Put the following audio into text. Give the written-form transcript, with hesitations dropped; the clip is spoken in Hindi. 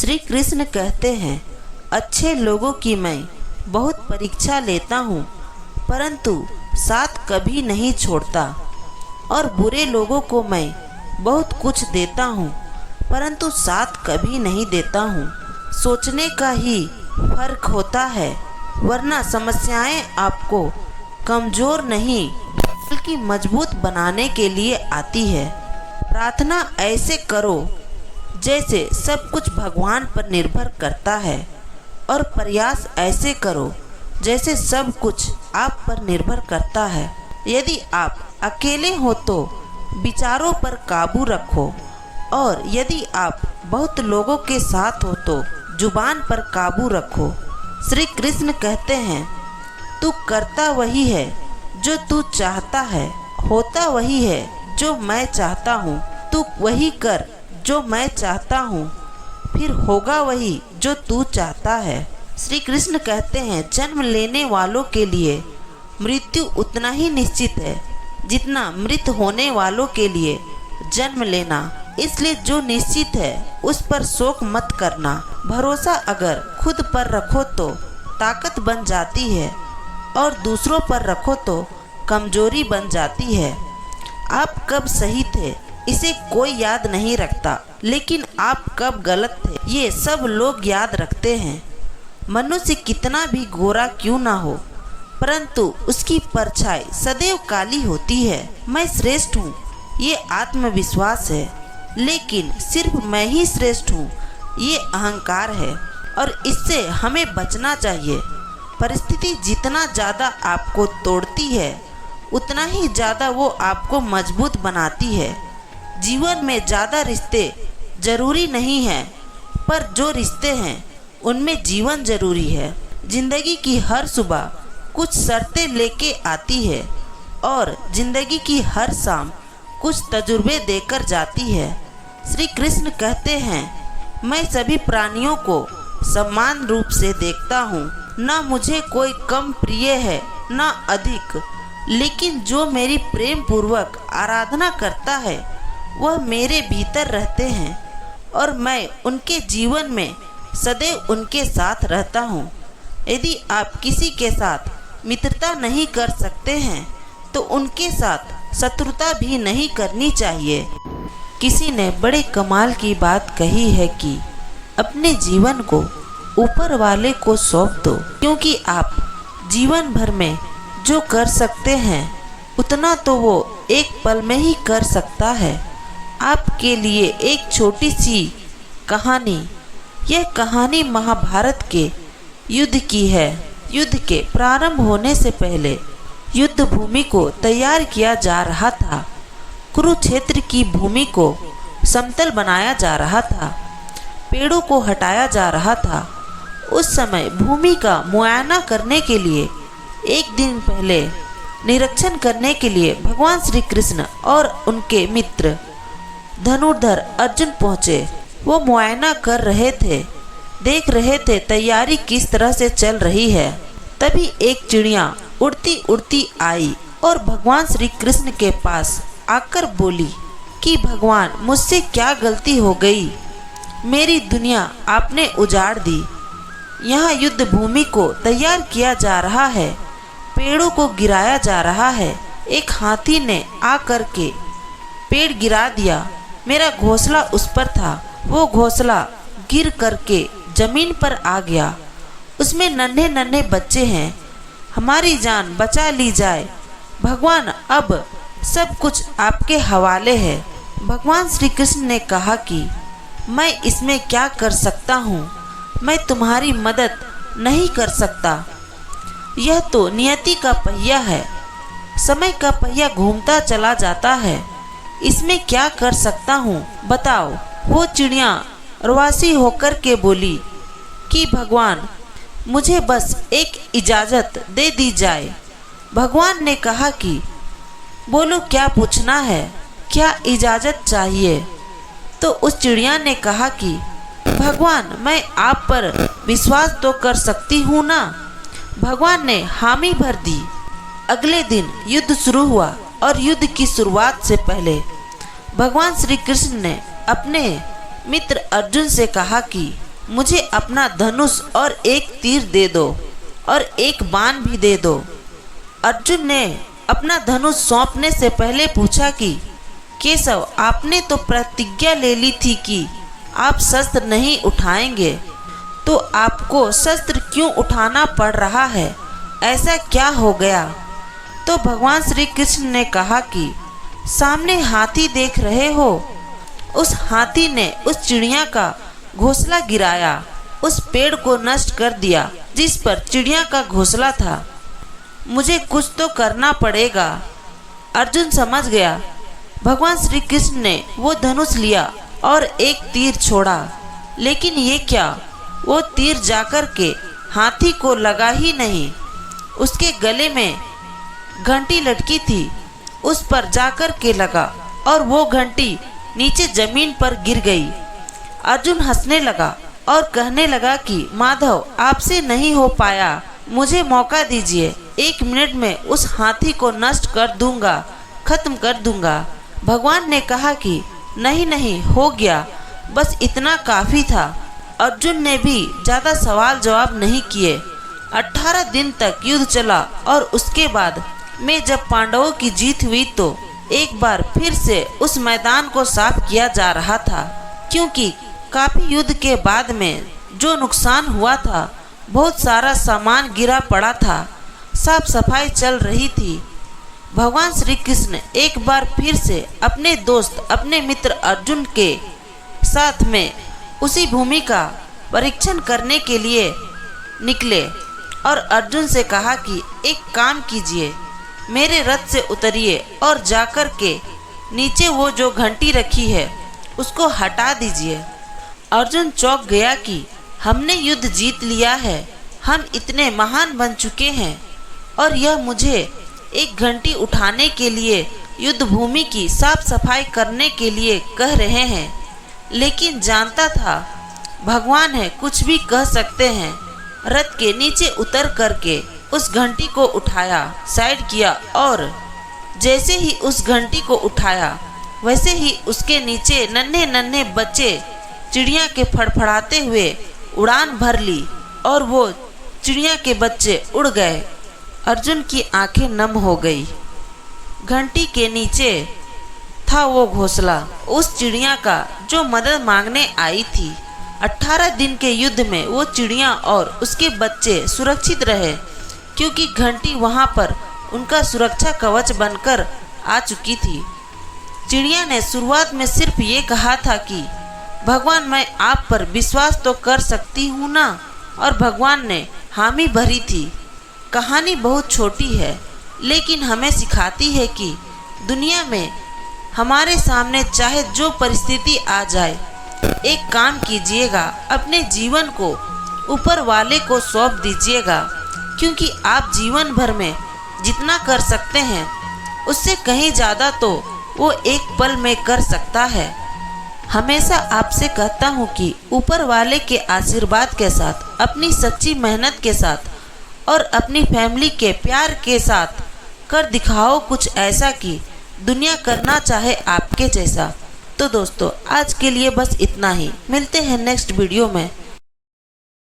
श्री कृष्ण कहते हैं, अच्छे लोगों की मैं बहुत परीक्षा लेता हूँ, परंतु साथ कभी नहीं छोड़ता, और बुरे लोगों को मैं बहुत कुछ देता हूँ, परंतु साथ कभी नहीं देता हूँ। सोचने का ही फर्क होता है, वरना समस्याएं आपको कमज़ोर नहीं बल्कि मजबूत बनाने के लिए आती है। प्रार्थना ऐसे करो जैसे सब कुछ भगवान पर निर्भर करता है, और प्रयास ऐसे करो जैसे सब कुछ आप पर निर्भर करता है। यदि आप अकेले हो तो विचारों पर काबू रखो, और यदि आप बहुत लोगों के साथ हो तो जुबान पर काबू रखो। श्री कृष्ण कहते हैं, तू करता वही है जो तू चाहता है, होता वही है जो मैं चाहता हूँ। तू वही कर जो मैं चाहता हूँ, फिर होगा वही जो तू चाहता है। श्री कृष्ण कहते हैं, जन्म लेने वालों के लिए मृत्यु उतना ही निश्चित है जितना मृत होने वालों के लिए जन्म लेना। इसलिए जो निश्चित है उस पर शोक मत करना। भरोसा अगर खुद पर रखो तो ताकत बन जाती है, और दूसरों पर रखो तो कमजोरी बन जाती है। आप कब सही थे इसे कोई याद नहीं रखता, लेकिन आप कब गलत थे ये सब लोग याद रखते हैं। मनुष्य कितना भी गोरा क्यों ना हो, परंतु उसकी परछाई सदैव काली होती है। मैं श्रेष्ठ हूँ ये आत्मविश्वास है, लेकिन सिर्फ मैं ही श्रेष्ठ हूँ ये अहंकार है, और इससे हमें बचना चाहिए। परिस्थिति जितना ज़्यादा आपको तोड़ती है, उतना ही ज़्यादा वो आपको मजबूत बनाती है। जीवन में ज़्यादा रिश्ते जरूरी नहीं हैं, पर जो रिश्ते हैं उनमें जीवन जरूरी है। जिंदगी की हर सुबह कुछ शर्तें लेके आती है, और जिंदगी की हर शाम कुछ तजुर्बे देकर जाती है। श्री कृष्ण कहते हैं, मैं सभी प्राणियों को समान रूप से देखता हूँ, ना मुझे कोई कम प्रिय है ना अधिक, लेकिन जो मेरी प्रेम पूर्वक आराधना करता है वह मेरे भीतर रहते हैं, और मैं उनके जीवन में सदैव उनके साथ रहता हूँ। यदि आप किसी के साथ मित्रता नहीं कर सकते हैं तो उनके साथ शत्रुता भी नहीं करनी चाहिए। किसी ने बड़े कमाल की बात कही है कि अपने जीवन को ऊपर वाले को सौंप दो, क्योंकि आप जीवन भर में जो कर सकते हैं उतना तो वो एक पल में ही कर सकता है। आपके लिए एक छोटी सी कहानी। यह कहानी महाभारत के युद्ध की है। युद्ध के प्रारंभ होने से पहले युद्ध भूमि को तैयार किया जा रहा था। कुरुक्षेत्र की भूमि को समतल बनाया जा रहा था, पेड़ों को हटाया जा रहा था। उस समय भूमि का मुआयना करने के लिए एक दिन पहले निरीक्षण करने के लिए भगवान श्री कृष्ण और उनके मित्र धनुर्धर अर्जुन पहुँचे। वो मुआयना कर रहे थे, देख रहे थे तैयारी किस तरह से चल रही है। तभी एक चिड़िया उड़ती उड़ती आई और भगवान श्री कृष्ण के पास आकर बोली कि भगवान, मुझसे क्या गलती हो गई? मेरी दुनिया आपने उजाड़ दी। यहाँ युद्ध भूमि को तैयार किया जा रहा है, पेड़ों को गिराया जा रहा है। एक हाथी ने आकर के पेड़ गिरा दिया। मेरा घोंसला उस पर था, वो घोंसला गिर करके जमीन पर आ गया। उसमें नन्हे नन्हे बच्चे हैं। हमारी जान बचा ली जाए भगवान, अब सब कुछ आपके हवाले है। भगवान श्री कृष्ण ने कहा कि मैं इसमें क्या कर सकता हूँ, मैं तुम्हारी मदद नहीं कर सकता। यह तो नियति का पहिया है, समय का पहिया घूमता चला जाता है, इसमें क्या कर सकता हूँ बताओ। वो चिड़िया रवासी होकर के बोली कि भगवान, मुझे बस एक इजाज़त दे दी जाए। भगवान ने कहा कि बोलो क्या पूछना है, क्या इजाज़त चाहिए? तो उस चिड़िया ने कहा कि भगवान, मैं आप पर विश्वास तो कर सकती हूँ ना? भगवान ने हामी भर दी। अगले दिन युद्ध शुरू हुआ, और युद्ध की शुरुआत से पहले भगवान श्री कृष्ण ने अपने मित्र अर्जुन से कहा कि मुझे अपना धनुष और एक तीर दे दो और एक बाण भी दे दो। अर्जुन ने अपना धनुष सौंपने से पहले पूछा कि केशव, आपने तो प्रतिज्ञा ले ली थी कि आप शस्त्र नहीं उठाएंगे, तो आपको शस्त्र क्यों उठाना पड़ रहा है? ऐसा क्या हो गया? तो भगवान श्री कृष्ण ने कहा कि सामने हाथी देख रहे हो, उस हाथी ने उस चिड़िया का घोंसला गिराया, उस पेड़ को नष्ट कर दिया जिस पर चिड़िया का घोंसला था। मुझे कुछ तो करना पड़ेगा। अर्जुन समझ गया। भगवान श्री कृष्ण ने वो धनुष लिया और एक तीर छोड़ा, लेकिन ये क्या, वो तीर जाकर के हाथी को लगा ही नहीं। उसके गले में घंटी लटकी थी, उस पर जाकर के लगा और वो घंटी नीचे जमीन पर गिर गई। अर्जुन हंसने लगा और कहने लगा कि माधव, आपसे नहीं हो पाया, मुझे मौका दीजिए, 1 मिनट में उस हाथी को नष्ट कर दूंगा, खत्म कर दूंगा। भगवान ने कहा कि नहीं नहीं, हो गया, बस इतना काफ़ी था। अर्जुन ने भी ज़्यादा सवाल जवाब नहीं किए। 18 दिन तक युद्ध चला और उसके बाद में जब पांडवों की जीत हुई तो एक बार फिर से उस मैदान को साफ किया जा रहा था, क्योंकि काफ़ी युद्ध के बाद में जो नुकसान हुआ था, बहुत सारा सामान गिरा पड़ा था, साफ सफाई चल रही थी। भगवान श्री कृष्ण एक बार फिर से अपने दोस्त, अपने मित्र अर्जुन के साथ में उसी भूमि का परीक्षण करने के लिए निकले और अर्जुन से कहा कि एक काम कीजिए, मेरे रथ से उतरिए और जाकर के नीचे वो जो घंटी रखी है उसको हटा दीजिए। अर्जुन चौंक गया कि हमने युद्ध जीत लिया है, हम इतने महान बन चुके हैं और यह मुझे एक घंटी उठाने के लिए युद्ध भूमि की साफ सफाई करने के लिए कह रहे हैं। लेकिन जानता था भगवान है, कुछ भी कह सकते हैं। रथ के नीचे उतर करके उस घंटी को उठाया, साइड किया और जैसे ही उस घंटी को उठाया वैसे ही उसके नीचे नन्हे नन्हे बच्चे चिड़िया के फड़फड़ाते हुए उड़ान भर ली और वो चिड़िया के बच्चे उड़ गए। अर्जुन की आंखें नम हो गई। घंटी के नीचे था वो घोंसला उस चिड़िया का जो मदद मांगने आई थी। 18 दिन के युद्ध में वो चिड़िया और उसके बच्चे सुरक्षित रहे, क्योंकि घंटी वहाँ पर उनका सुरक्षा कवच बनकर आ चुकी थी। चिड़िया ने शुरुआत में सिर्फ ये कहा था कि भगवान, मैं आप पर विश्वास तो कर सकती हूँ ना, और भगवान ने हामी भरी थी। कहानी बहुत छोटी है, लेकिन हमें सिखाती है कि दुनिया में हमारे सामने चाहे जो परिस्थिति आ जाए, एक काम कीजिएगा, अपने जीवन को ऊपर वाले को सौंप दीजिएगा, क्योंकि आप जीवन भर में जितना कर सकते हैं उससे कहीं ज़्यादा तो वो एक पल में कर सकता है। हमेशा आपसे कहता हूँ कि ऊपर वाले के आशीर्वाद के साथ, अपनी सच्ची मेहनत के साथ और अपनी फैमिली के प्यार के साथ कर दिखाओ कुछ ऐसा कि दुनिया करना चाहे आपके जैसा। तो दोस्तों, आज के लिए बस इतना ही। मिलते हैं नेक्स्ट वीडियो में।